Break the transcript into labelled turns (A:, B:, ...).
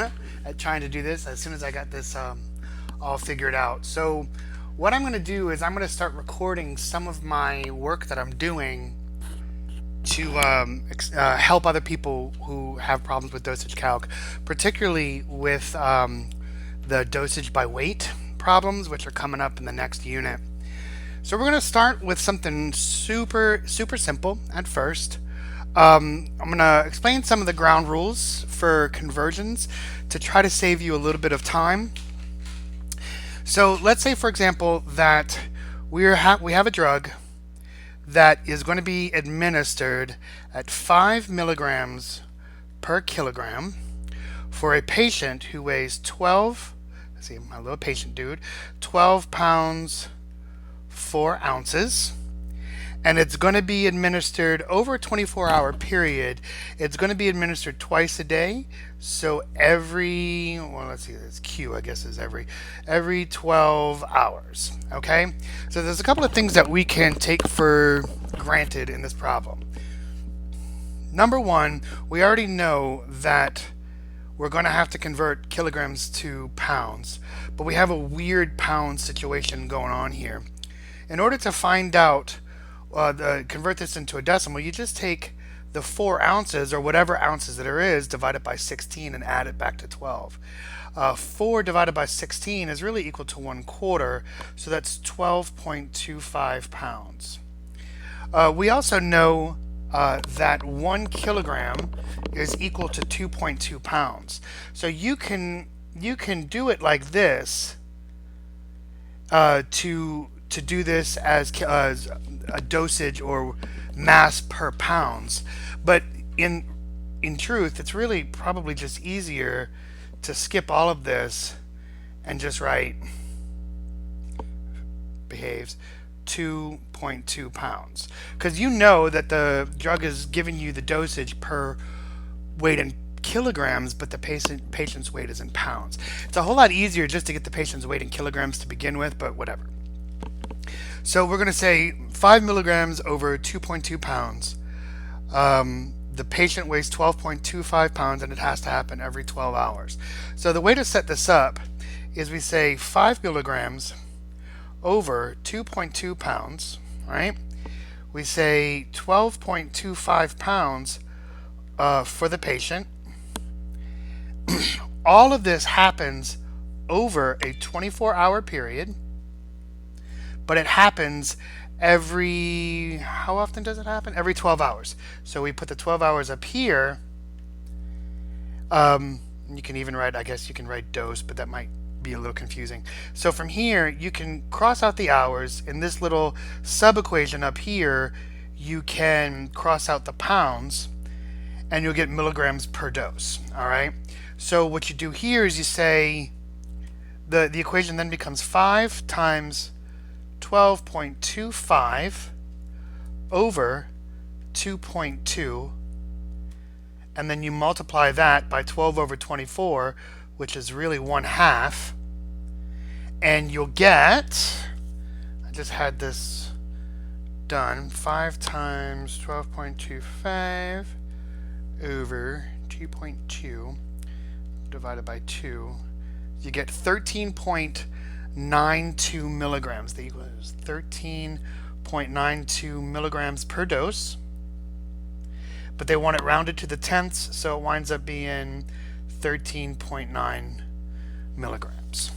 A: at trying to do this as soon as I got this all figured out. So what I'm going to do is I'm going to start recording some of my work that I'm doing to help other people who have problems with dosage calc, particularly with the dosage by weight problems, which are coming up in the next unit. So we're going to start with something super simple at first. I'm going to explain some of the ground rules for conversions to try to save you a little bit of time. So let's say, for example, that we have a drug that is going to be administered at 5 milligrams per kilogram for a patient who weighs 12, let's see, my little patient dude, 12 pounds, 4 ounces. And it's going to be administered over a 24-hour period. It's going to be administered twice a day. So let's see, that's Q, I guess, is every 12 hours. Okay? So there's a couple of things that we can take for granted in this problem. Number one, we already know that we're going to have to convert kilograms to pounds, but we have a weird pound situation going on here. In order to find out convert this into a decimal, you just take the 4 ounces or whatever ounces that there is, divide it by 16 and add it back to 12. 4 divided by 16 is really equal to 1/4, so that's 12.25 pounds. We also know that 1 kilogram is equal to 2.2 pounds. So you can do it like this to do this as a dosage or mass per pounds, but in truth, it's really probably just easier to skip all of this and just write behaves 2.2 pounds, because you know that the drug is giving you the dosage per weight in kilograms, but the patient's weight is in pounds. It's a whole lot easier just to get the patient's weight in kilograms to begin with, but whatever. So we're going to say 5 milligrams over 2.2 pounds. The patient weighs 12.25 pounds, and it has to happen every 12 hours. So the way to set this up is we say 5 milligrams over 2.2 pounds, right? We say 12.25 pounds for the patient. All of this happens over a 24-hour period, but it happens how often does it happen? Every 12 hours. So we put the 12 hours up here. You can even write, I guess you can write dose, but that might be a little confusing. So from here, you can cross out the hours. In this little sub-equation up here, you can cross out the pounds, and you'll get milligrams per dose. All right? So what you do here is you say, the equation then becomes 5 times 12.25 over 2.2, and then you multiply that by 12 over 24, which is really 1/2, and you'll get, I just had this done, 5 times 12.25 over 2.2 divided by 2, you get 13.92 milligrams. The equal is 13.92 milligrams per dose. But they want it rounded to the tenths, so it winds up being 13.9 milligrams.